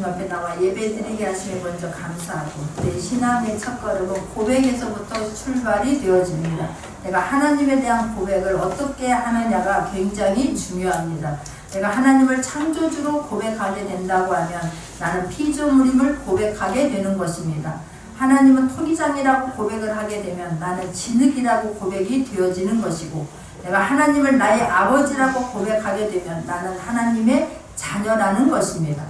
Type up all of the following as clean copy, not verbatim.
앞에 나와 예배드리게 하심에 먼저 감사하고 내 신앙의 첫걸음은 고백에서부터 출발이 되어집니다. 내가 하나님에 대한 고백을 어떻게 하느냐가 굉장히 중요합니다. 내가 하나님을 창조주로 고백하게 된다고 하면 나는 피조물임을 고백하게 되는 것입니다. 하나님은 토기장이라고 고백을 하게 되면 나는 진흙이라고 고백이 되어지는 것이고, 내가 하나님을 나의 아버지라고 고백하게 되면 나는 하나님의 자녀라는 것입니다.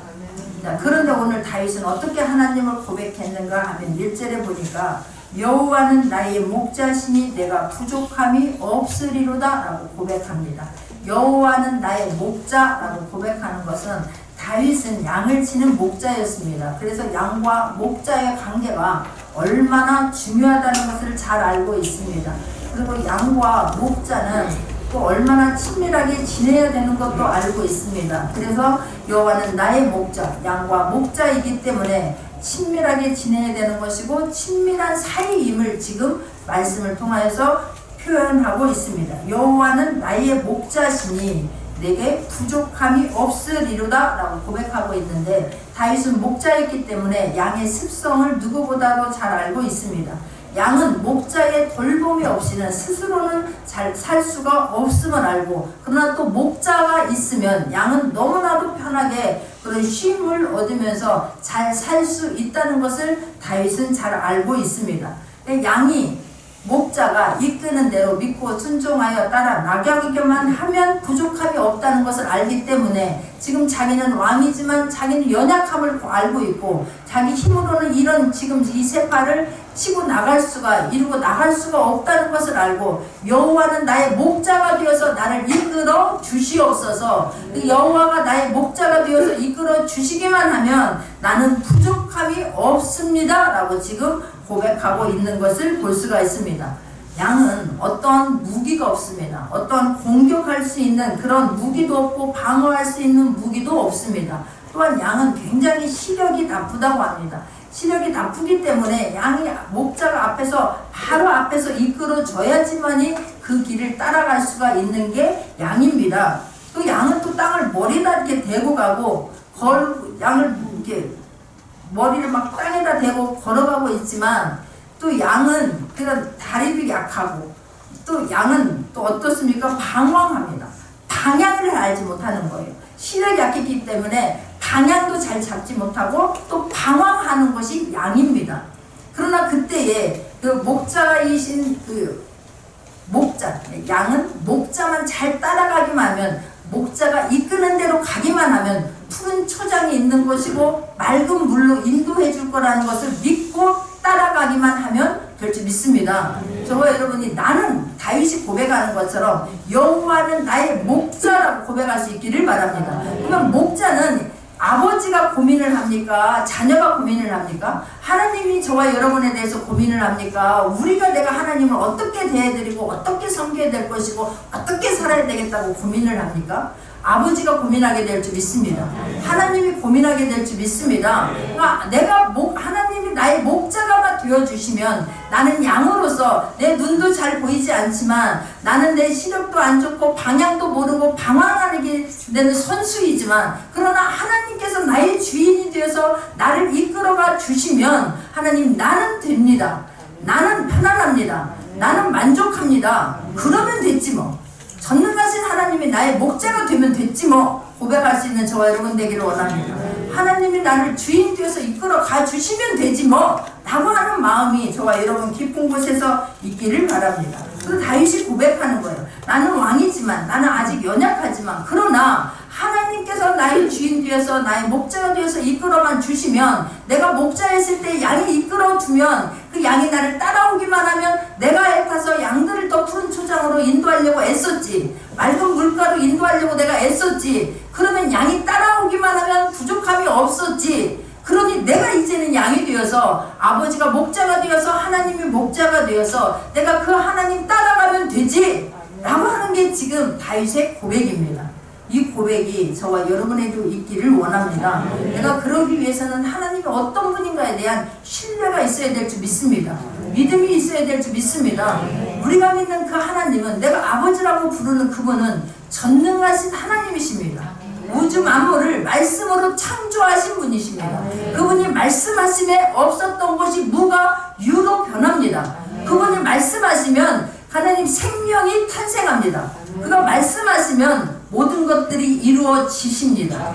자, 그런데 오늘 다윗은 어떻게 하나님을 고백했는가 하면 1절에 보니까 여호와는 나의 목자시니 내가 부족함이 없으리로다 라고 고백합니다. 여호와는 나의 목자라고 고백하는 것은 다윗은 양을 치는 목자였습니다. 그래서 양과 목자의 관계가 얼마나 중요하다는 것을 잘 알고 있습니다. 그리고 양과 목자는 또 얼마나 친밀하게 지내야 되는 것도 알고 있습니다. 그래서 여호와는 나의 목자, 양과 목자이기 때문에 친밀하게 지내야 되는 것이고 친밀한 사이임을 지금 말씀을 통하여서 표현하고 있습니다. 여호와는 나의 목자시니 내게 부족함이 없으리로다 라고 고백하고 있는데, 다윗은 목자였기 때문에 양의 습성을 누구보다도 잘 알고 있습니다. 양은 목자의 돌봄이 없이는 스스로는 잘 살 수가 없음을 알고, 그러나 또 목자가 있으면 양은 너무나도 편하게 그런 쉼을 얻으면서 잘 살 수 있다는 것을 다윗은 잘 알고 있습니다. 양이 목자가 이끄는 대로 믿고 순종하여 따라 나가기만 하면 부족함이 없다는 것을 알기 때문에 지금 자기는 왕이지만 자기는 연약함을 알고 있고, 자기 힘으로는 이런 지금 이 세파를 치고 나갈 수가, 이루고 나갈 수가 없다는 것을 알고, 여호와는 나의 목자가 되어서 나를 이끌어 주시옵소서. 여호와가 나의 목자가 되어서 이끌어 주시기만 하면 나는 부족함이 없습니다 라고 지금 고백하고 있는 것을 볼 수가 있습니다. 양은 어떤 무기가 없습니다. 어떤 공격할 수 있는 그런 무기도 없고 방어할 수 있는 무기도 없습니다. 또한 양은 굉장히 시력이 나쁘다고 합니다. 시력이 나쁘기 때문에 양이 목자가 앞에서 바로 앞에서 이끌어 줘야지만이 그 길을 따라갈 수가 있는 게 양입니다. 또 양은 또 땅을 머리다 이렇게 대고 가고 양을 이렇게 머리를 막 땅에다 대고 걸어가고 있지만, 또 양은 그런 다리도 약하고, 또 양은 또 어떻습니까? 방황합니다. 방향을 알지 못하는 거예요. 시력이 약했기 때문에 방향도 잘 잡지 못하고 또 방황하는 것이 양입니다. 그러나 그때에 그 목자이신 그 목자, 양은 목자만 잘 따라가기만 하면, 목자가 이끄는 대로 가기만 하면 푸른 초장이 있는 것이고 맑은 물로 인도해 줄 거라는 것을 믿고 따라가기만 하면 될 줄 믿습니다. 저와 여러분이 나는 다윗이 고백하는 것처럼 여호와는 나의 목자라고 고백할 수 있기를 바랍니다. 그러면 목자는 아버지가 고민을 합니까? 자녀가 고민을 합니까? 하나님이 저와 여러분에 대해서 고민을 합니까? 우리가 내가 하나님을 어떻게 대해드리고 어떻게 섬겨야 될 것이고 어떻게 살아야 되겠다고 고민을 합니까? 아버지가 고민하게 될 줄 믿습니다. 하나님이 고민하게 될 줄 믿습니다. 그러니까 하나님이 나의 목자가 되어주시면 나는 양으로서 내 눈도 잘 보이지 않지만, 나는 내 시력도 안 좋고 방향도 모르고 방황하게 되는 선수이지만, 그러나 하나님께서 나의 주인이 되어서 나를 이끌어가 주시면 하나님, 나는 됩니다. 나는 편안합니다. 나는 만족합니다. 그러면 됐지 뭐. 전능하신 하나님이 나의 목자가 되면 됐지 뭐. 고백할 수 있는 저와 여러분 되기를 원합니다. 하나님이 나를 주인 되어서 이끌어 가 주시면 되지 뭐 라고 하는 마음이 저와 여러분 깊은 곳에서 있기를 바랍니다. 그 다윗이 고백하는 거예요. 나는 왕이지만, 나는 아직 연약하지만, 그러나 하나님께서 나의 주인 되어서 나의 목자가 되어서 이끌어만 주시면, 내가 목자였을 때 양이 이끌어주면 그 양이 나를 따라오기만 하면 내가 애타서 양들을 더 푸른 초장으로 인도하려고 애썼지, 맑은 물가로 인도하려고 내가 애썼지, 그러면 양이 따라오기만 하면 부족함이 없었지. 그러니 내가 이제는 양이 되어서 아버지가 목자가 되어서 하나님이 목자가 되어서 내가 그 하나님 따라가면 되지 라고 하는 게 지금 다윗의 고백입니다. 이 고백이 저와 여러분에게도 있기를 원합니다. 내가 그러기 위해서는 하나님이 어떤 분인가에 대한 신뢰가 있어야 될 줄 믿습니다. 믿음이 있어야 될 줄 믿습니다. 우리가 믿는 그 하나님은, 내가 아버지라고 부르는 그분은 전능하신 하나님이십니다. 우주 만물을 말씀으로 창조하신 분이십니다. 그분이 말씀하심에 없었던 것이 무가 유로 변합니다. 그분이 말씀하시면 하나님 생명이 탄생합니다. 그가 말씀하시면 모든 것들이 이루어지십니다.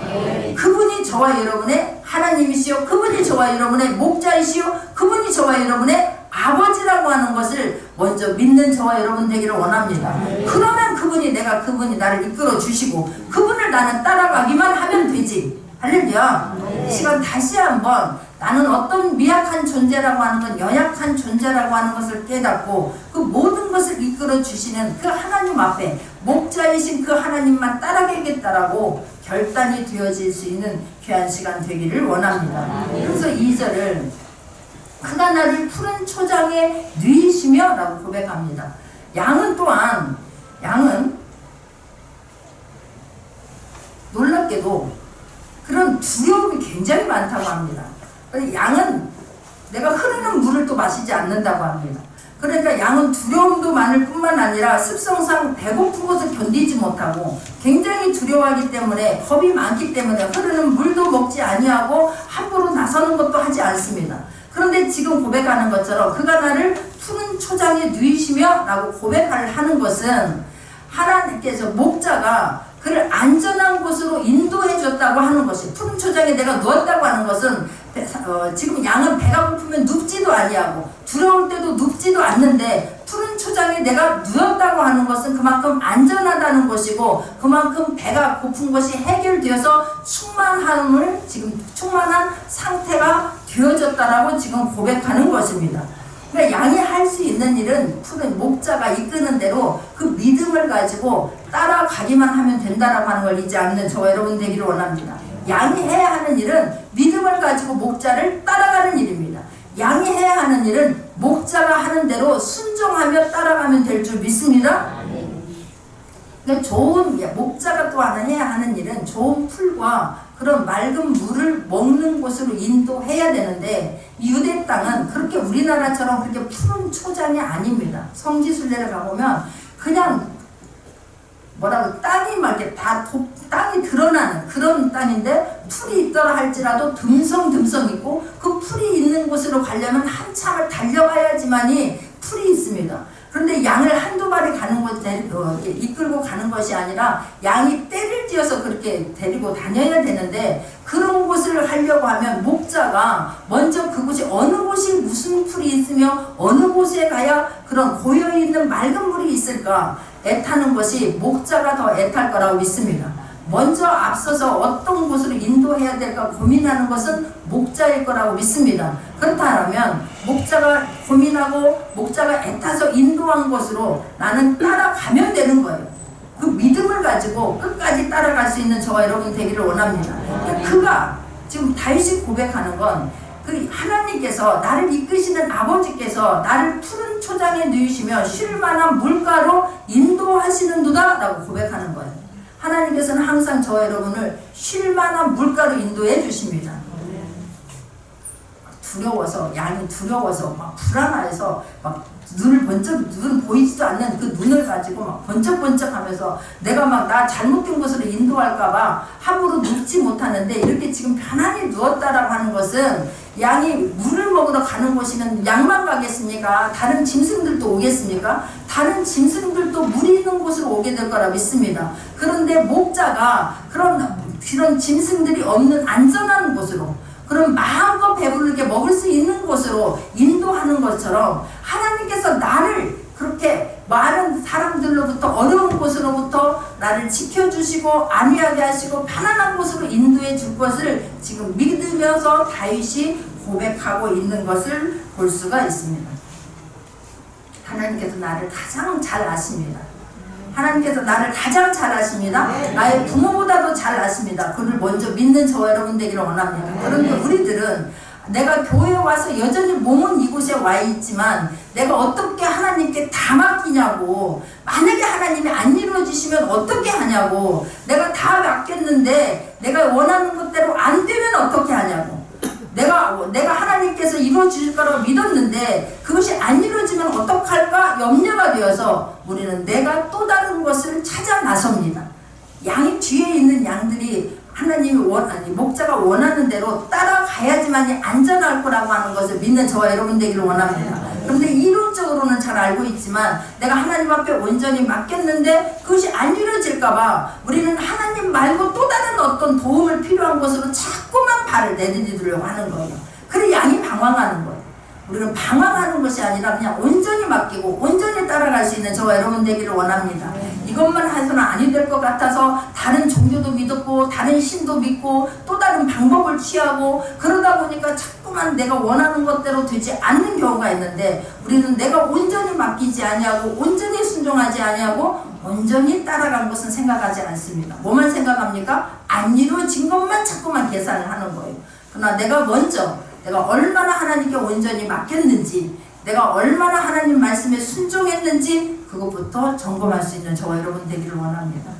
그분이 저와 여러분의 하나님이시요, 그분이 저와 여러분의 목자이시요, 그분이 저와 여러분의 아버지라고 하는 것을 먼저 믿는 저와 여러분 되기를 원합니다. 그러면 그분이 나를 이끌어 주시고 그분을 나는 따라가기만 하면 되지. 할렐루야. 이 시간 다시 한번 나는 어떤 미약한 존재라고 하는 것, 연약한 존재라고 하는 것을 깨닫고 그 모든 것을 이끌어 주시는 그 하나님 앞에 목자이신 그 하나님만 따라가겠다라고 결단이 되어질 수 있는 귀한 시간 되기를 원합니다. 그래서 2절을 그가 나를 푸른 초장에 누이시며 라고 고백합니다. 양은 놀랍게도 그런 두려움이 굉장히 많다고 합니다. 양은 내가 흐르는 물을 또 마시지 않는다고 합니다. 그러니까 양은 두려움도 많을 뿐만 아니라 습성상 배고픈 것을 견디지 못하고 굉장히 두려워하기 때문에 겁이 많기 때문에 흐르는 물도 먹지 아니하고 함부로 나서는 것도 하지 않습니다. 그런데 지금 고백하는 것처럼 그가 나를 푸른 초장에 누이시며 라고 고백을 하는 것은 하나님께서 목자가 그를 안전한 곳으로 인도해 줬다고 하는 것이, 푸른 초장에 내가 누웠다고 하는 것은 지금 양은 배가 고프면 눕지도 아니하고 두려울 때도 눕지도 않는데 푸른 초장에 내가 누웠다고 하는 것은 그만큼 안전하다는 것이고 그만큼 배가 고픈 것이 해결되어서 충만한 상태가 되어졌다라고 지금 고백하는 것입니다. 그러니까 양이 할 수 있는 일은 푸른 목자가 이끄는 대로 그 믿음을 가지고 따라가기만 하면 된다라고 하는 걸 잊지 않는 저와 여러분 되기를 원합니다. 양이 해야 하는 일은 믿음을 가지고 목자를 따라가는 일입니다. 양이 해야 하는 일은 목자가 하는 대로 순종하며 따라가면 될 줄 믿습니다. 그러니까 좋은 목자가 또 하나 해야 하는 일은 좋은 풀과 그런 맑은 물을 먹는 곳으로 인도해야 되는데 유대 땅은 그렇게 우리나라처럼 그렇게 푸른 초장이 아닙니다. 성지순례를 가보면 그냥 땅이 막 이렇게 땅이 드러나는 그런 땅인데 풀이 있더라 할지라도 듬성듬성 있고 그 풀이 있는 곳으로 가려면 한참을 달려가야지만이 풀이 있습니다. 그런데 양을 한두 마리 이끌고 가는 것이 아니라 양이 떼를 지어서 그렇게 데리고 다녀야 되는데 그런 곳을 하려고 하면 목자가 먼저 그곳이 어느 곳이 무슨 풀이 있으며 어느 곳에 가야 그런 고여있는 맑은 물이 있을까 애타는 것이 목자가 더 애탈 거라고 믿습니다. 먼저 앞서서 어떤 곳으로 인도해야 될까 고민하는 것은 목자일 거라고 믿습니다. 그렇다면 목자가 고민하고 목자가 애타서 인도한 곳으로 나는 따라가면 되는 거예요. 그 믿음을 가지고 끝까지 따라갈 수 있는 저와 여러분 되기를 원합니다. 그가 지금 다윗이 고백하는 건 그 하나님께서 나를 이끄시는 아버지께서 나를 푸른 초장에 누이시며 쉴 만한 물가로 인도하시는도다 라고 고백하는 거예요. 하나님께서는 항상 저와 여러분을 쉴 만한 물가로 인도해 주십니다. 양이 두려워서 막 불안해서 막 눈 보이지도 않는 그 눈을 가지고 막 번쩍번쩍 하면서 내가 막 나 잘못된 곳으로 인도할까봐 함부로 눕지 못하는데 이렇게 지금 편안히 누웠다라고 하는 것은 양이 물을 먹으러 가는 곳이면 양만 가겠습니까? 다른 짐승들도 오겠습니까? 다른 짐승들도 물이 있는 곳으로 오게 될 거라 믿습니다. 그런데 목자가 그런 짐승들이 없는 안전한 곳으로 그럼 마음껏 배부르게 먹을 수 있는 곳으로 인도하는 것처럼 하나님께서 나를 그렇게 많은 사람들로부터 어려운 곳으로부터 나를 지켜주시고 안위하게 하시고 편안한 곳으로 인도해 줄 것을 지금 믿으면서 다윗이 고백하고 있는 것을 볼 수가 있습니다. 하나님께서 나를 가장 잘 아십니다. 하나님께서 나를 가장 잘 아십니다. 나의 부모보다도 잘 아십니다. 그를 먼저 믿는 저와 여러분 되기를 원합니다. 그런데 우리들은 내가 교회에 와서 여전히 몸은 이곳에 와 있지만 내가 어떻게 하나님께 다 맡기냐고, 만약에 하나님이 안 이루어지시면 어떻게 하냐고, 내가 다 맡겼는데 내가 원하는 것대로 안 되면 어떻게 하냐고, 내가 하나님께서 이루어질 거라고 믿었는데 그것이 안 이루어지면 어떡할까 염려가 되어서 우리는 내가 또 다른 것을 찾아 나섭니다. 양이 뒤에 있는 양들이 하나님이 목자가 원하는 대로 따라가야지만이 안전할 거라고 하는 것을 믿는 저와 여러분 되기를 원합니다. 그런데 이론적으로는 잘 알고 있지만 내가 하나님 앞에 온전히 맡겼는데 그것이 안 이루어질까봐 우리는 하나님 말고 또 다른 어떤 도움을 필요한 곳으로 자꾸만 발을 내디디려고 하는 거예요. 그래 양이 방황하는 거예요. 우리는 방황하는 것이 아니라 그냥 온전히 맡기고 온전히 따라갈 수 있는 저와 여러분 되기를 원합니다. 이것만 해서는 아니 될 것 같아서 다른 종교도 믿었고 다른 신도 믿고 또 다른 방법을 취하고 그러다 보니까 자꾸만 내가 원하는 것대로 되지 않는 경우가 있는데 우리는 내가 온전히 맡기지 아니하고 온전히 순종하지 아니하고 온전히 따라간 것은 생각하지 않습니다. 뭐만 생각합니까? 안 이루어진 것만 자꾸만 계산을 하는 거예요. 그러나 내가 얼마나 하나님께 온전히 맡겼는지 내가 얼마나 하나님 말씀에 순종했는지 그것부터 점검할 수 있는 저와 여러분 되기를 원합니다.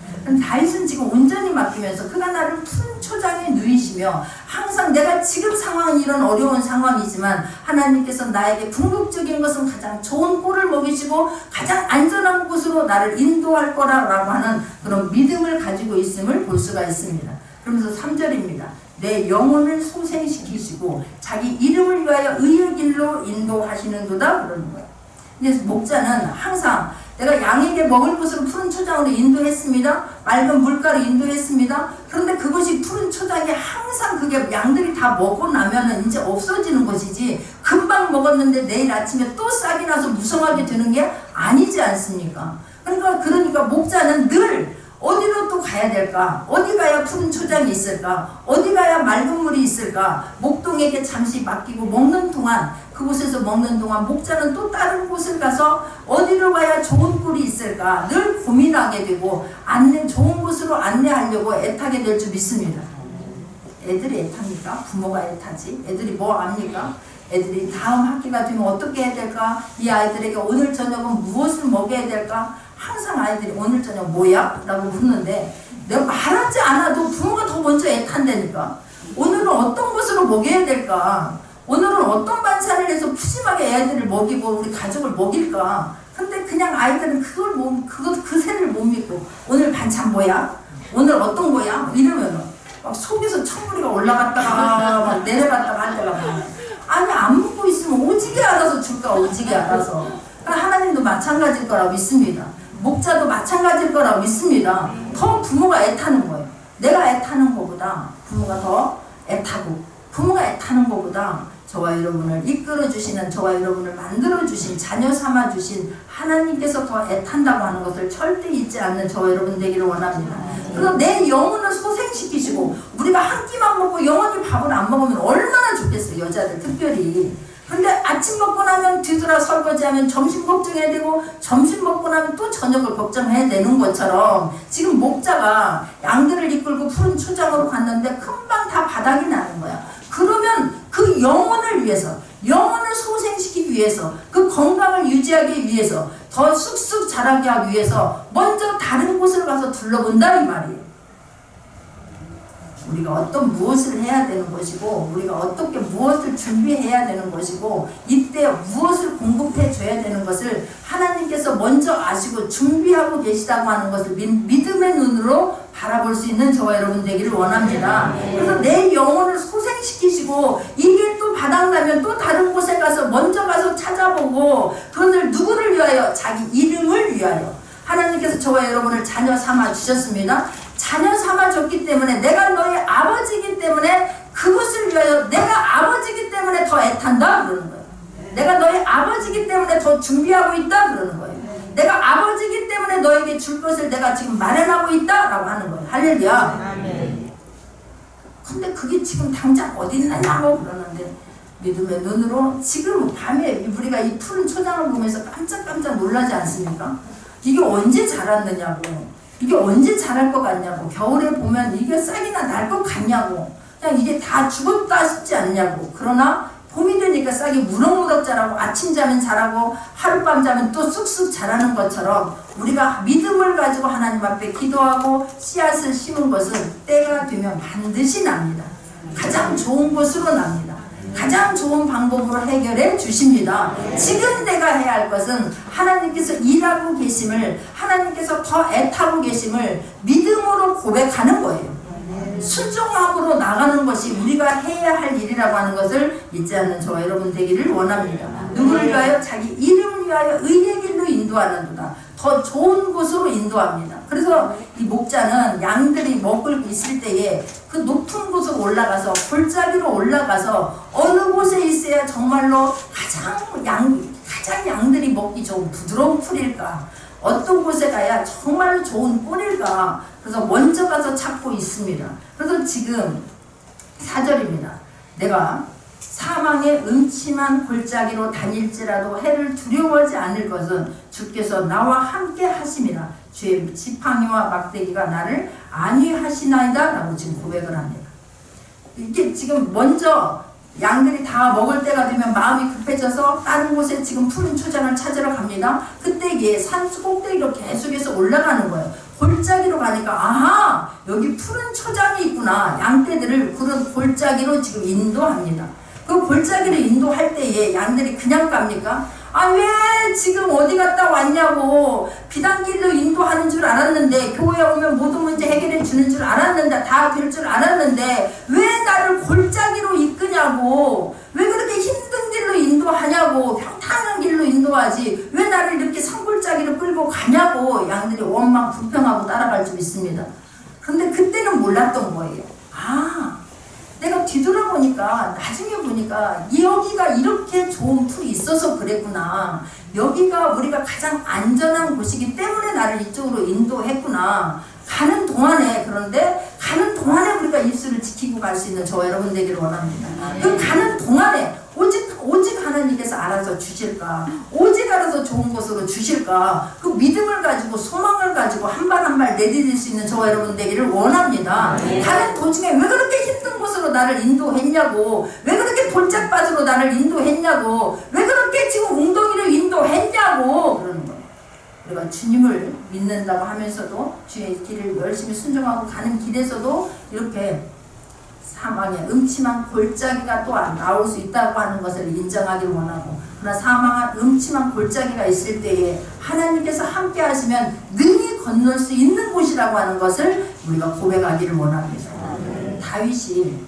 다윗은 지금 온전히 맡기면서 그가 나를 푸른 초장에 누이시며 항상 내가 지금 상황은 이런 어려운 상황이지만 하나님께서 나에게 궁극적인 것은 가장 좋은 꼴을 먹이시고 가장 안전한 곳으로 나를 인도할 거라고 하는 그런 믿음을 가지고 있음을 볼 수가 있습니다. 그러면서 3절입니다. 내 영혼을 소생시키시고 자기 이름을 위하여 의의 길로 인도하시는도다 그러는 거예요. 그래서 목자는 항상 내가 양에게 먹을 것으로 푸른 초장으로 인도했습니다. 맑은 물가로 인도했습니다. 그런데 그것이 푸른 초장이 항상 그게 양들이 다 먹고 나면은 이제 없어지는 것이지 금방 먹었는데 내일 아침에 또 싹이 나서 무성하게 되는 게 아니지 않습니까? 그러니까 목자는 늘 어디로 또 가야 될까? 어디 가야 푸른 초장이 있을까? 어디 가야 맑은 물이 있을까? 목동에게 잠시 맡기고 먹는 동안 그곳에서 먹는 동안 목자는 또 다른 곳을 가서 어디로 가야 좋은 꿀이 있을까? 늘 고민하게 되고 좋은 곳으로 안내하려고 애타게 될 줄 믿습니다. 애들이 애탑니까? 부모가 애타지? 애들이 뭐 압니까? 애들이 다음 학기가 되면 어떻게 해야 될까? 이 아이들에게 오늘 저녁은 무엇을 먹여야 될까? 항상 아이들이 오늘 저녁 뭐야? 라고 묻는데 내가 말하지 않아도 부모가 더 먼저 애탄다니까. 오늘은 어떤 것으로 먹여야 될까? 오늘은 어떤 반찬을 해서 푸짐하게 애들을 먹이고 우리 가족을 먹일까? 근데 그냥 아이들은 그새를 못 믿고 오늘 반찬 뭐야? 오늘 어떤 거야? 이러면은 막 속에서 천불이가 올라갔다가 막 내려갔다가 할 때가 많아요. 아니 안 묻고 있으면 오지게 알아서 줄까? 오지게 알아서. 그러니까 하나님도 마찬가지일 거라고 믿습니다. 목자도 마찬가지일 거라고 믿습니다. 더 부모가 애타는 거예요. 내가 애타는 것보다 부모가 더 애타고 부모가 애타는 것보다 저와 여러분을 이끌어주시는 저와 여러분을 만들어주신 자녀 삼아주신 하나님께서 더 애탄다고 하는 것을 절대 잊지 않는 저와 여러분 되기를 원합니다. 그래서 내 영혼을 소생시키시고 우리가 한 끼만 먹고 영원히 밥을 안 먹으면 얼마나 좋겠어요. 여자들 특별히. 근데 아침 먹고 나면 뒤돌아 설거지하면 점심 걱정해야 되고 점심 먹고 나면 또 저녁을 걱정해야 되는 것처럼 지금 목자가 양들을 이끌고 푸른 초장으로 갔는데 금방 다 바닥이 나는 거야. 그러면 그 영혼을 위해서 영혼을 소생시키기 위해서 그 건강을 유지하기 위해서 더 쑥쑥 자라게 하기 위해서 먼저 다른 곳을 가서 둘러본다 이 말이에요. 우리가 어떤 무엇을 해야 되는 것이고 우리가 어떻게 무엇을 준비해야 되는 것이고 이때 무엇을 공급해 줘야 되는 것을 하나님께서 먼저 아시고 준비하고 계시다고 하는 것을 믿음의 눈으로 바라볼 수 있는 저와 여러분 되기를 원합니다. 그래서 내 영혼을 소생시키시고 이게 또 바닥나면 또 다른 곳에 가서 먼저 가서 찾아보고 그것을 누구를 위하여? 자기 이름을 위하여. 하나님께서 저와 여러분을 자녀 삼아 주셨습니다. 자녀 삼아줬기 때문에 내가 너의 아버지이기 때문에 그것을 위하여 내가 아버지이기 때문에 더 애탄다 그러는 거예요. 내가 너의 아버지이기 때문에 더 준비하고 있다 그러는 거예요. 내가 아버지이기 때문에 너에게 줄 것을 내가 지금 마련하고 있다 라고 하는 거예요. 할렐루야. 근데 그게 지금 당장 어디 있느냐고 그러는데 믿음의 눈으로 지금 밤에 우리가 이 푸른 초장을 보면서 깜짝깜짝 놀라지 않습니까? 이게 언제 자랐느냐고, 이게 언제 자랄 것 같냐고, 겨울에 보면 이게 싹이나 날 것 같냐고, 그냥 이게 다 죽었다 싶지 않냐고. 그러나 봄이 되니까 싹이 무럭무럭 자라고 아침잠은 자라고 하룻밤 자면 또 쑥쑥 자라는 것처럼 우리가 믿음을 가지고 하나님 앞에 기도하고 씨앗을 심은 것은 때가 되면 반드시 납니다. 가장 좋은 곳으로 납니다. 가장 좋은 방법으로 해결해 주십니다. 지금 내가 해야 할 것은 하나님께서 일하고 계심을, 하나님께서 더 애타고 계심을 믿음으로 고백하는 거예요. 순종함으로 나가는 것이 우리가 해야 할 일이라고 하는 것을 잊지 않는 저와 여러분 되기를 원합니다. 누구를 위하여? 자기 이름을 위하여 의의 길로 인도하는도다. 더 좋은 곳으로 인도합니다. 그래서 이 목자는 양들이 먹을 있을 때에 그 높은 곳으로 올라가서 골짜기로 올라가서 어느 곳에 있어야 정말로 가장 양들이 먹기 좋은 부드러운 풀일까? 어떤 곳에 가야 정말로 좋은 꿀일까? 그래서 먼저 가서 찾고 있습니다. 그래서 지금 4절입니다. 내가 사망의 음침한 골짜기로 다닐지라도 해를 두려워하지 않을 것은 주께서 나와 함께 하심이라. 주의 지팡이와 막대기가 나를 안위하시나이다 라고 지금 고백을 합니다. 이게 지금 먼저 양들이 다 먹을 때가 되면 마음이 급해져서 다른 곳에 지금 푸른 초장을 찾으러 갑니다. 그때 산수 꼭대기로 계속해서 올라가는 거예요. 골짜기로 가니까 아하, 여기 푸른 초장이 있구나. 양떼들을 그런 골짜기로 지금 인도합니다. 그 골짜기를 인도할 때에 양들이 그냥 갑니까? 아, 왜 지금 어디 갔다 왔냐고. 비단길로 인도하는 줄 알았는데, 교회에 오면 모든 문제 해결해 주는 줄 알았는데, 다 될 줄 알았는데 왜 나를 골짜기로 이끄냐고. 왜 그렇게 힘든 길로 인도하냐고. 평탄한 길로 인도하지 왜 나를 이렇게 산골짜기로 끌고 가냐고. 양들이 원망 불평하고 따라갈 줄 있습니다. 그런데 그때는 몰랐던 거예요. 아, 내가 뒤돌아보니까 나중에 보니까 여기가 이렇게 좋은 풀이 있어서 그랬구나. 여기가 우리가 가장 안전한 곳이기 때문에 나를 이쪽으로 인도했구나. 가는 동안에, 그런데 가는 동안에 우리가 입술을 지키고 갈 수 있는 저와 여러분 되기를 원합니다. 그 가는 동안에 오직 하나님께서 알아서 주실까? 오직 알아서 좋은 곳으로 주실까? 그 믿음을 가지고 소망을 가지고 한 발 한 발 내디딜 수 있는 저와 여러분 되기를 원합니다. 가는 도중에 왜 그렇게 힘든 곳으로 나를 인도했냐고. 왜 그렇게 볼짝바지로 나를 인도했냐고. 왜 그렇게 지금 웅덩이로 인도했냐고. 그러는 거예요. 우리가 주님을 믿는다고 하면서도 주의 길을 열심히 순종하고 가는 길에서도 이렇게 사망의 음침한 골짜기가 또 나올 수 있다고 하는 것을 인정하기를 원하고, 그러나 사망한 음침한 골짜기가 있을 때에 하나님께서 함께 하시면 능히 건널 수 있는 곳이라고 하는 것을 우리가 고백하기를 원합니다. 다윗이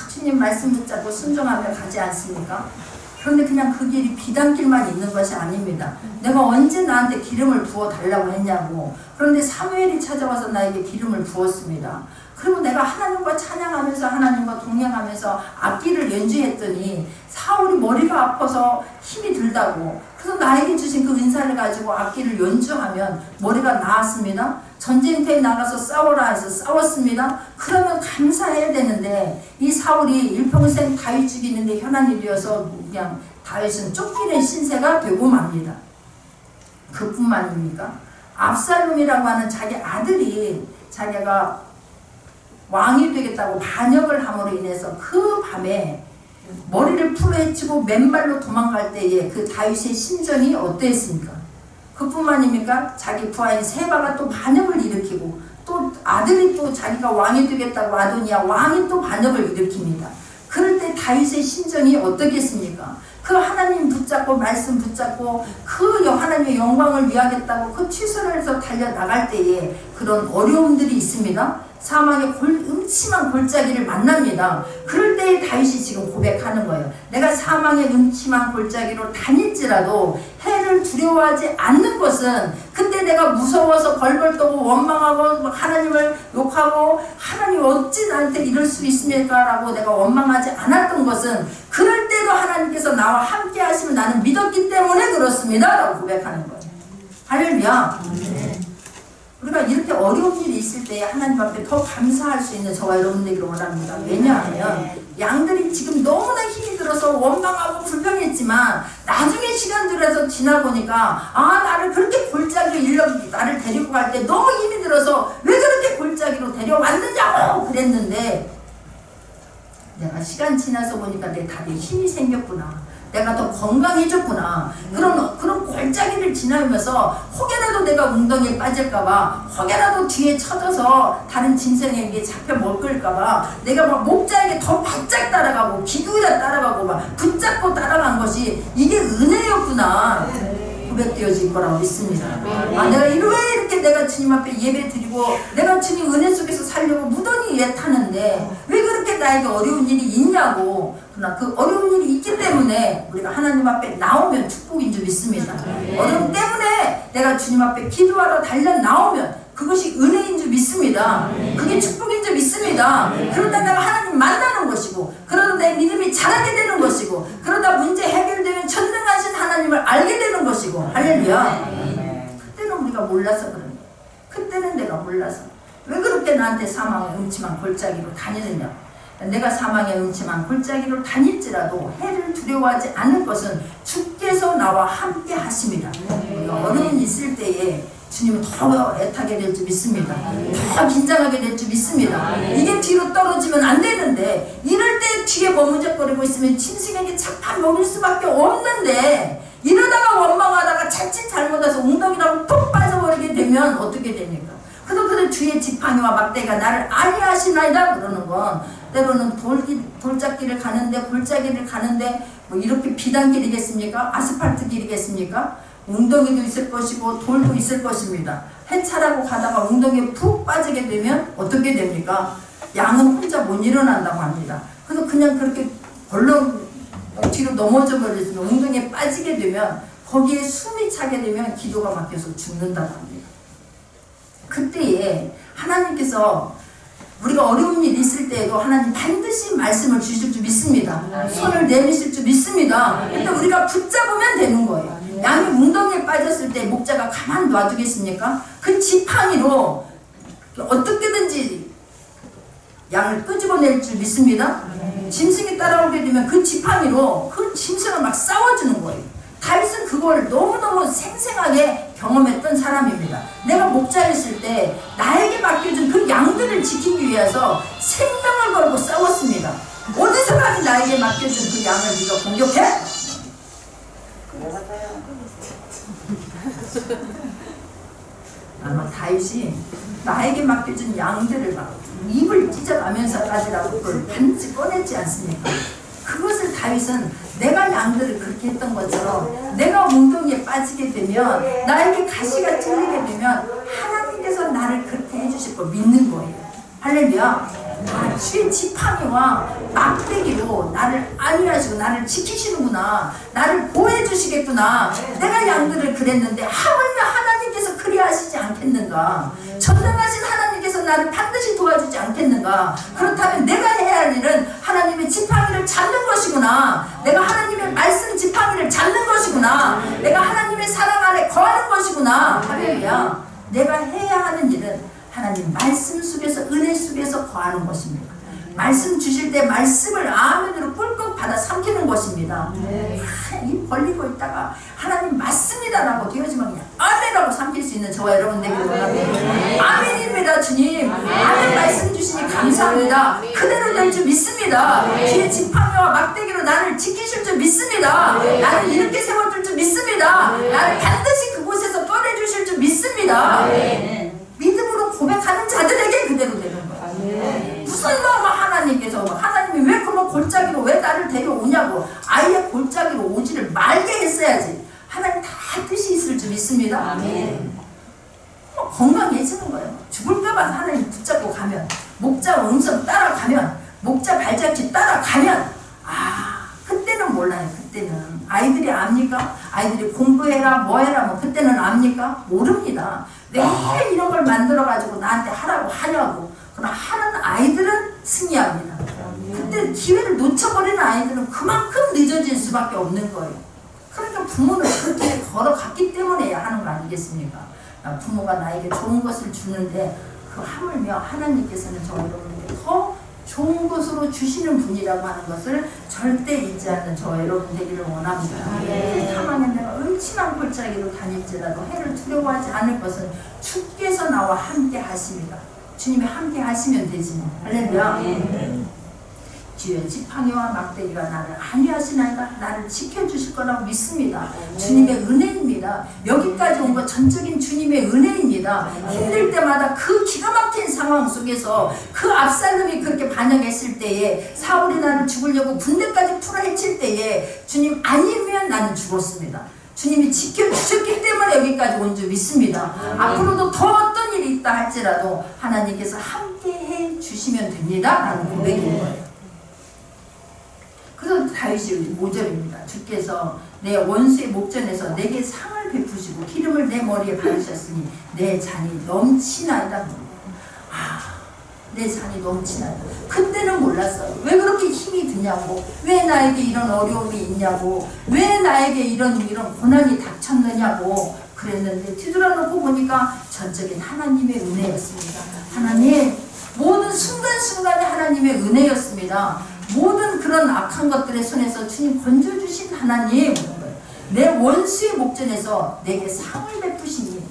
주님 말씀 붙잡고 순종하며 가지 않습니까? 그런데 그냥 그 길이 비단길만 있는 것이 아닙니다. 내가 언제 나한테 기름을 부어 달라고 했냐고. 그런데 사무엘이 찾아와서 나에게 기름을 부었습니다. 그리고 내가 하나님과 찬양하면서 하나님과 동행하면서 악기를 연주했더니 사울이 머리가 아파서 힘이 들다고. 그래서 나에게 주신 그 은사를 가지고 악기를 연주하면 머리가 나았습니다. 전쟁터에 나가서 싸워라 해서 싸웠습니다. 그러면 감사해야 되는데 이 사울이 일평생 다윗 죽이는데 현한 일이어서 그냥 다윗은 쫓기는 신세가 되고 맙니다. 그뿐만입니까? 압살롬이라고 하는 자기 아들이 자기가 왕이 되겠다고 반역을 함으로 인해서 그 밤에 머리를 풀어헤치고 맨발로 도망갈 때에 그 다윗의 심정이 어떠했습니까? 그뿐만입니까? 자기 부하인 세바가 또 반역을 일으키고 또 아들이 또 자기가 왕이 되겠다고 아도니아 왕이 또 반역을 일으킵니다. 그럴 때 다윗의 심정이 어떻겠습니까? 그 하나님 붙잡고 말씀 붙잡고 그 하나님의 영광을 위하겠다고 그 취소를 해서 달려나갈 때에 그런 어려움들이 있습니다. 사망의 음침한 골짜기를 만납니다. 그럴 때에 다윗이 지금 고백하는 거예요. 내가 사망의 음침한 골짜기로 다닐지라도 해를 두려워하지 않는 것은, 그때 내가 무서워서 벌벌 떠고 원망하고 하나님을 욕하고 하나님 어찌 나한테 이럴 수 있습니까? 라고 내가 원망하지 않았던 것은 그럴 때도 하나님께서 나와 함께 하시면 나는 믿었기 때문에 그렇습니다 라고 고백하는 거예요. 할렐루야. 우리가 이렇게 어려운 일이 있을 때 하나님 앞에 더 감사할 수 있는 저와 여러분 되기를 원합니다. 왜냐하면 양들이 지금 너무나 힘이 들어서 원망하고 불평했지만 나중에 시간 들어서 지나보니까 아, 나를 그렇게 골짜기로 나를 데리고 갈 때 너무 힘이 들어서 왜 그렇게 골짜기로 데려왔느냐고 그랬는데, 내가 시간 지나서 보니까 내 다리에 힘이 생겼구나. 내가 더 건강해졌구나. 그런 골짜기를 지나면서 혹여라도 내가 웅덩이에 빠질까봐, 혹여라도 뒤에 쳐져서 다른 짐승에게 잡혀 먹을까봐 내가 막 목자에게 더 바짝 따라가고 기구에 따라가고 막 붙잡고 따라간 것이 이게 은혜였구나 고백되어질 거라고 믿습니다. 내가 왜 이렇게 내가 주님 앞에 예배 드리고 내가 주님 은혜 속에서 살려고 무던히 애타는데 왜 그렇게 나에게 어려운 일이 있냐고. 그러나 그 어려운 일이 있기 때문에 우리가 하나님 앞에 나오면 축복인 줄 믿습니다. 어려움 때문에 내가 주님 앞에 기도하러 달려 나오면 그것이 은혜인 줄 믿습니다. 그게 축복인 줄 믿습니다. 그러다 내가 하나님 만나는 것이고, 그러다 내 믿음이 자라게 되는 것이고, 그러다 문제 해결되면 전능하신 하나님을 알게 되는 것이고. 할렐루야. 그때는 우리가 몰라서 그런 거예요. 그때는 내가 몰라서. 왜 그렇게 나한테 사망의 음침한 골짜기로 다니느냐. 내가 사망의 음침한 골짜기로 다닐지라도 해를 두려워하지 않을 것은 주께서 나와 함께 하십니다. 우리가 어려운 있을 때에 주님은 더 애타게 될 줄 믿습니다. 더 긴장하게 될 줄 믿습니다. 이게 뒤로 떨어지면 안 되는데, 이럴 때 뒤에 머무적거리고 있으면 짐승에게 잡아 먹일 수밖에 없는데, 이러다가 원망하다가 자칫 잘못해서 웅덩이라고 푹 빠져버리게 되면 어떻게 됩니까? 그들 주의 지팡이와 막대가 나를 안위하시나이다. 그러는 건 때로는 돌짝길을 가는데, 골짜기를 가는데 뭐 이렇게 비단길이겠습니까? 아스팔트 길이겠습니까? 웅덩이도 있을 것이고 돌도 있을 것입니다. 해차라고 가다가 웅덩이에 푹 빠지게 되면 어떻게 됩니까? 양은 혼자 못 일어난다고 합니다. 그래서 그냥 그렇게 벌렁 뒤로 넘어져 버리면 웅덩이에 빠지게 되면 거기에 숨이 차게 되면 기도가 막혀서 죽는다고 합니다. 그때에 하나님께서 우리가 어려운 일이 있을 때에도 하나님 반드시 말씀을 주실 줄 믿습니다. 손을 내미실 줄 믿습니다. 일단 우리가 붙잡으면 되는 거예요. 양이 웅덩이에 빠졌을 때 목자가 가만 놔두겠습니까? 그 지팡이로 어떻게든지 양을 끄집어낼 줄 믿습니다. 짐승이 따라오게 되면 그 지팡이로 그 짐승을 막 싸워주는 거예요. 다윗은 그걸 너무너무 생생하게 경험했던 사람입니다. 내가 목자였을 때 나에게 맡겨준 그 양들을 지키기 위해서 생명을 걸고 싸웠습니다. 어디서 감히 나에게 맡겨준 그 양을 네가 공격해? 아마 다윗이 나에게 맡겨준 양들을 막 입을 찢어가면서까지라도 그걸 반드시 꺼냈지 않습니까? 그것을 다윗은 내가 양들을 그렇게 했던 것처럼 내가 웅덩이에 빠지게 되면, 나에게 가시가 찔리게 되면 하나님께서 나를 그렇게 해주실 걸 믿는 거예요. 할렐루야. 주의 지팡이와 막대기로 나를 안위하시고 나를 지키시는구나, 나를 보호해 주시겠구나. 내가 양들을 그랬는데 하물며 하나님께서 그리하시지 않겠는가? 전능하신 하나님께서 나를 반드시 도와주지 않겠는가? 그렇다면 내가 해야 할 일은 하나님의 지팡이를 잡는 것이구나. 내가 하나님의 말씀 지팡이를 잡는 것이구나. 내가 하나님의 사랑 안에 거하는 것이구나. 할렐루야. 내가 해야 하는 일은 하나님 말씀 속에서, 은혜 속에서 거하는 것입니다. 말씀 주실 때 말씀을 아멘으로 꿀꺽 받아 삼키는 것입니다. 입 벌리고 있다가 하나님 맞습니다라고 되어지면 그냥 아멘이라고 삼킬 수 있는 저와 여러분 되기를 원합니다. 아멘입니다. 주님 아멘 말씀 주시니 감사합니다. 그대로 될 줄 믿습니다. 뒤에 지팡이와 막대기로 나를 지키실 줄 믿습니다. 나를 이렇게 세워줄 줄 믿습니다. 나를 반드시 그곳에서 꺼내주실 줄 믿습니다. 믿음으로 고백하는 자들에게 그대로 되는 거예요. 무슨 뭐 하나님께서 하나님이 왜 그런 골짜기로 왜 나를 데려오냐고, 아예 골짜기로 오지를 말게 했어야지. 하나님 다 뜻이 있을 줄 믿습니다. 건강해지는 거예요. 죽을까봐 하나님 붙잡고 가면, 목자 음성 따라가면, 목자 발자취 따라가면, 그때는 몰라요. 그때는 아이들이 압니까? 아이들이 공부해라 뭐해라 뭐 그때는 압니까? 모릅니다. 왜 이런 걸 만들어가지고 나한테 하라고 하냐고. 그러나 하는 아이들은 승리합니다. 그때 기회를 놓쳐버리는 아이들은 그만큼 늦어질 수밖에 없는 거예요. 그러니까 부모는 그렇게 걸어갔기 때문에 하는 거 아니겠습니까? 부모가 나에게 좋은 것을 주는데 그 하물며 하나님께서는 저 여러분에게 더 좋은 것으로 주시는 분이라고 하는 것을 절대 잊지 않는 저 여러분 되기를 원합니다. 사망에 내가 음침한 골짜기로 다닐지라도 해를 두려워하지 않을 것은 주께서 나와 함께 하십니다. 주님이 함께 하시면 되지. 할렐루야. 뒤에 지팡이와 막대기가 나를 안위하시나이다. 나를 지켜주실 거라고 믿습니다. 주님의 은혜입니다. 여기까지 온 거 전적인 주님의 은혜입니다. 힘들 때마다 그 기가 막힌 상황 속에서 그 압살롬이 그렇게 반역했을 때에 사울이 나를 죽으려고 군대까지 풀어헤칠 때에 주님 아니면 나는 죽었습니다. 주님이 지켜주셨기 때문에 여기까지 온 줄 믿습니다. 앞으로도 더 어떤 일이 있다 할지라도 하나님께서 함께해 주시면 됩니다 라는 고백인 거예요. 그래서 다윗이 5절입니다. 주께서 내 원수의 목전에서 내게 상을 베푸시고 기름을 내 머리에 바르셨으니 내 잔이 넘치나이다. 내 잔이 넘치나이다. 그때는 몰랐어요. 왜 그렇게 힘이 드냐고, 왜 나에게 이런 어려움이 있냐고, 왜 나에게 이런 고난이 닥쳤느냐고 그랬는데 뒤돌아놓고 보니까 전적인 하나님의 은혜였습니다. 하나님, 모든 순간순간이 하나님의 은혜였습니다. 모든 그런 악한 것들의 손에서 주님 건져주신 하나님, 내 원수의 목전에서 내게 상을 베푸시니,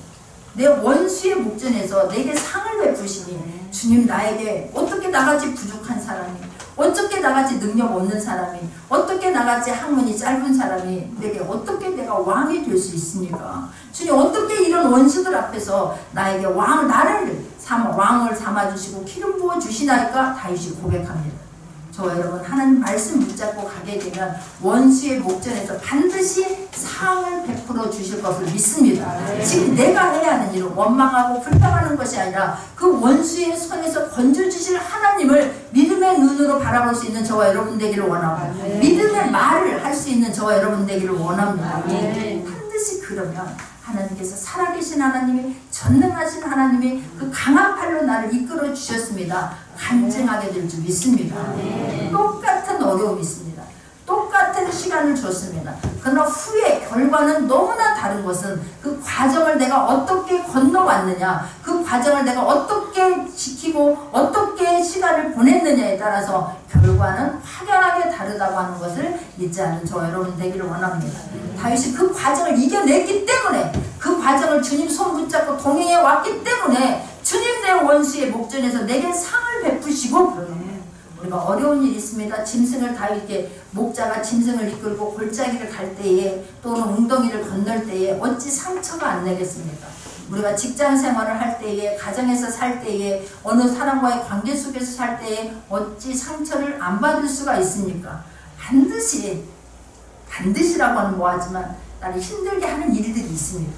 내 원수의 목전에서 내게 상을 베푸시니, 주님 나에게 어떻게 나같이 부족한 사람이, 어떻게 나같이 능력 없는 사람이, 어떻게 나같이 학문이 짧은 사람이 내게 어떻게 내가 왕이 될 수 있습니까? 주님 어떻게 이런 원수들 앞에서 나에게 나를 왕을 삼아주시고 기름 부어주시나이까? 다윗이 고백합니다. 저와 여러분, 하나님 말씀 붙잡고 가게 되면 원수의 목전에서 반드시 상을 베풀어 주실 것을 믿습니다. 지금 내가 해야 하는 일은 원망하고 불평하는 것이 아니라 그 원수의 손에서 건져주실 하나님을 믿음의 눈으로 바라볼 수 있는 저와 여러분 되기를 원하고, 믿음의 말을 할 수 있는 저와 여러분 되기를 원합니다. 반드시 그러면 하나님께서 살아계신 하나님이, 전능하신 하나님이 그 강한 팔로 나를 이끌어 주셨습니다. 간증하게 될 줄 믿습니다. 똑같은 어려움이 있습니다. 똑같은 시간을 줬습니다. 그러나 후에 결과는 너무나 다른 것은 그 과정을 내가 어떻게 건너왔느냐, 그 과정을 내가 어떻게 지키고 어떻게 시간을 보냈느냐에 따라서 결과는 확연하게 다르다고 하는 것을 잊지 않는 저와 여러분 되기를 원합니다. 다윗이 그 과정을 이겨냈기 때문에, 그 과정을 주님 손 붙잡고 동행해 왔기 때문에 주님 내 원수의 목전에서 내게 상을 베푸시고 그러는 거예요. 우리가 어려운 일이 있습니다. 짐승을 다윗께, 목자가 짐승을 이끌고 골짜기를 갈 때에 또는 웅덩이를 건널 때에 어찌 상처가 안 나겠습니까? 우리가 직장 생활을 할 때에, 가정에서 살 때에, 어느 사람과의 관계 속에서 살 때에 어찌 상처를 안 받을 수가 있습니까? 반드시라고 하는 뭐하지만 나를 힘들게 하는 일들이 있습니다.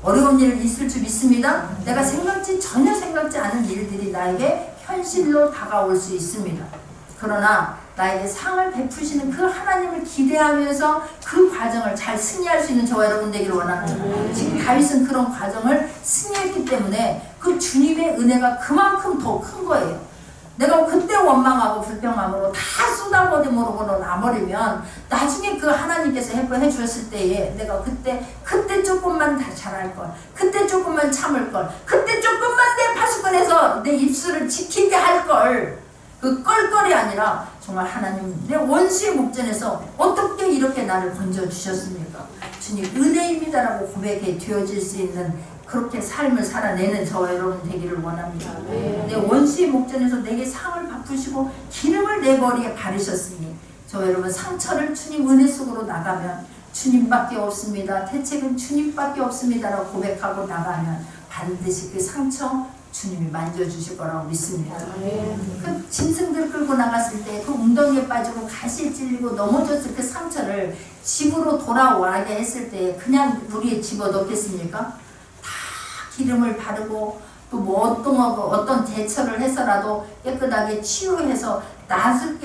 어려운 일 있을 줄 믿습니다. 내가 전혀 생각지 않은 일들이 나에게 현실로 다가올 수 있습니다. 그러나 나에게 상을 베푸시는 그 하나님을 기대하면서 그 과정을 잘 승리할 수 있는 저와 여러분 되기를 원합니다. 지금 다윗은 그런 과정을 승리했기 때문에 그 주님의 은혜가 그만큼 더 큰 거예요. 내가 그때 원망하고 불평함으로 다 쏟아버리 모르고 나버리면 나중에 그 하나님께서 해해 주셨을 때에 내가 그때 조금만 다 잘할걸, 그때 조금만 참을걸, 그때 조금만 내 파수꾼에서 내 입술을 지키게 할걸, 그 껄껄이 아니라 정말 하나님 내 원수의 목전에서 어떻게 이렇게 나를 건져주셨습니까? 주님 은혜입니다라고 고백해 되어질 수 있는 그렇게 삶을 살아내는 저와 여러분 되기를 원합니다. 내 원수의 목전에서 내게 상을 베푸시고 기름을 내 머리에 바르셨으니 저와 여러분 상처를 주님 은혜 속으로 나가면 주님밖에 없습니다. 대책은 주님밖에 없습니다 라고 고백하고 나가면 반드시 그 상처 주님이 만져주실 거라고 믿습니다. 그 짐승들 끌고 나갔을 때 그 웅덩이에 빠지고 가시에 찔리고 넘어졌을 그 상처를 집으로 돌아와게 했을 때 그냥 물에 집어넣겠습니까? 다 기름을 바르고 또 뭐 어떤 대처를 해서라도 깨끗하게 치유해서 낫을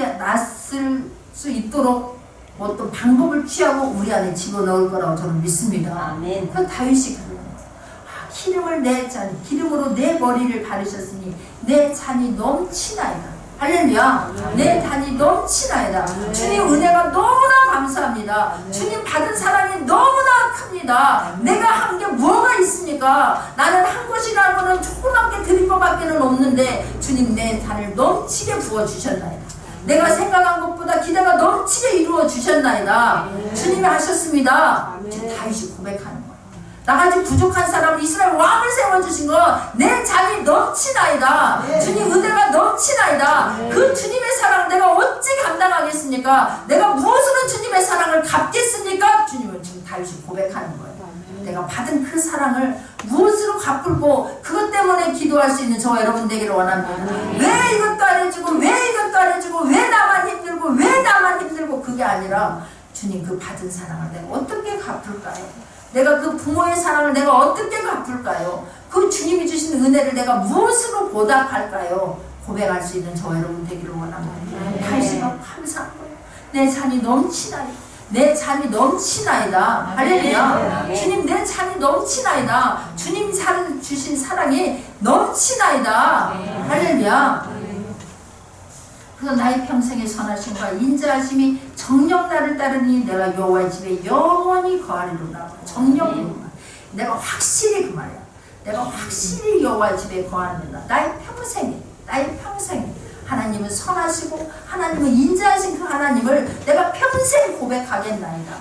수 있도록 어떤 방법을 취하고 우리 안에 집어넣을 거라고 저는 믿습니다. 그 다윗이 기름으로 내 머리를 바르셨으니 내 잔이 넘치나이다. 할렐루야. 내 잔이 넘치나이다. 주님 은혜가 너무나 감사합니다. 주님 받은 사랑이 너무나 큽니다. 내가 한 게 뭐가 있습니까? 나는 한 것이라고는 조그맣게 드린 것밖에는 없는데 주님 내 잔을 넘치게 부어주셨나이다. 내가 생각한 것보다 기대가 넘치게 이루어 주셨나이다. 주님이 하셨습니다. 지금 다윗이 고백하는 거예요. 나같이 부족한 사람을 이스라엘 왕을 세워주신 거 내 잠이 넘치나이다. 주님 은혜가 넘치나이다. 그 주님의 사랑 내가 어찌 감당하겠습니까? 내가 무엇으로 주님의 사랑을 갚겠습니까? 주님은 지금 다윗이 고백하는 거예요. 내가 받은 그 사랑을 무엇으로 갚을고 그것 때문에 기도할 수 있는 저와 여러분 되기를 원합니다. 왜 이것도 안 해주고 왜 이것도 안 해주고 왜 나만 힘들고 왜 나만 힘들고 그게 아니라 주님 그 받은 사랑을 내가 어떻게 갚을까요? 내가 그 부모의 사랑을 내가 어떻게 갚을까요? 그 주님이 주신 은혜를 내가 무엇으로 보답할까요? 고백할 수 있는 저와 여러분 되기를 원합니다. 다시금 감사한 거예요. 내 잔이 넘치나이다. 내 잔이 넘치나이다. 할렐루야. 주님 내 잔이 넘치나이다. 주님 주신 사랑이 넘치나이다. 할렐루야. 그래서 나의 평생의 선하심과 인자하심이 정녕 나를 따르니 내가 여호와의 집에 영원히 거하리로다. 정녕 내가 확실히 그 말이야. 내가 확실히 여호와의 집에 거하리로다. 나의 평생에 하나님은 선하시고 하나님은 인자하신 그 하나님을 내가 평생 고백하겠나이다.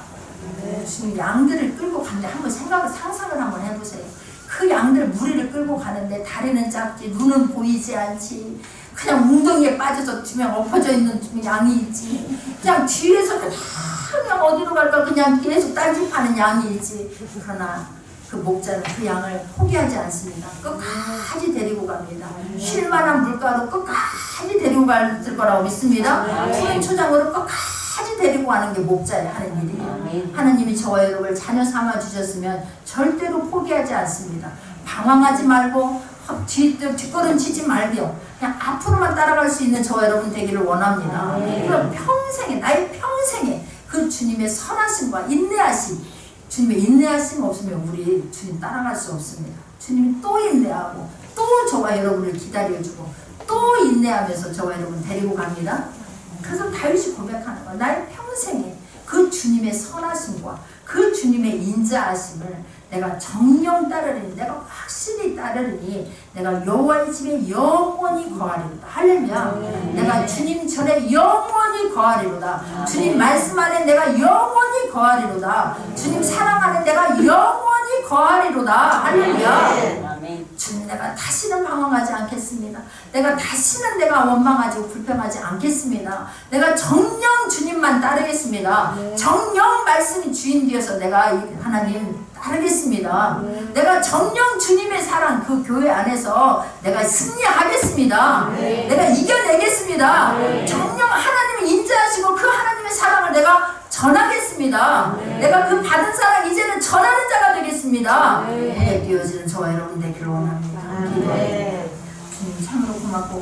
지금 양들을 끌고 가는데 한번 상상을 한번 해보세요. 그 양들 무리를 끌고 가는데 다리는 작지 눈은 보이지 않지. 그냥 웅덩이에 빠져서 그냥 엎어져 있는 양이 있지. 그냥 뒤에서 그냥 어디로 갈까 그냥 계속 딴짓하는 양이 있지. 그러나 그 목자는 그 양을 포기하지 않습니다. 끝까지 데리고 갑니다. 쉴만한 물가로 끝까지 데리고 갈 거라고 믿습니다. 푸른 초장으로 끝까지 데리고 가는 게 목자의 하는 일이에요. 하나님이 저와 여러분을 자녀 삼아 주셨으면 절대로 포기하지 않습니다. 방황하지 말고 뒷걸음치지 말고요. 그냥 앞으로만 따라갈 수 있는 저와 여러분 되기를 원합니다. 그럼 평생에 나의 평생에 그 주님의 선하심과 인내하심, 주님의 인내하심 없으면 우리 주님 따라갈 수 없습니다. 주님이 또 인내하고 또 저와 여러분을 기다려주고 또 인내하면서 저와 여러분 데리고 갑니다. 그래서 다윗이 고백하는 거야. 나의 평생에 그 주님의 선하심과 그 주님의 인자하심을 내가 정령 따르리니 내가 확실히 따르리니 내가 여호와의 집에 영원히 거하리로다. 할렐루야. 내가 주님 전에 영원히 거하리로다. 주님 말씀 안에 내가 영원히 거하리로다. 주님 사랑 안에 내가 영원히 거하리로다. 할렐루야. 주님 내가 다시는 방황하지 않겠습니다. 내가 다시는 내가 원망하지 불평하지 않겠습니다. 내가 정령 주님만 따르겠습니다. 정령 말씀이 주인 되어서 내가 하나님 따르겠습니다. 내가 정령 주님의 사랑 그 교회 안에서 내가 승리하겠습니다. 내가 이겨내겠습니다. 정령 하나님을 인자하시고 그 하나님의 사랑을 내가 전하겠습니다. 내가 그 받은 사랑 이제는 전하는 자가 되겠습니다. 오늘 뛰어지는 저와 여러분 되기를 원합니다. 주님 참으로 고맙고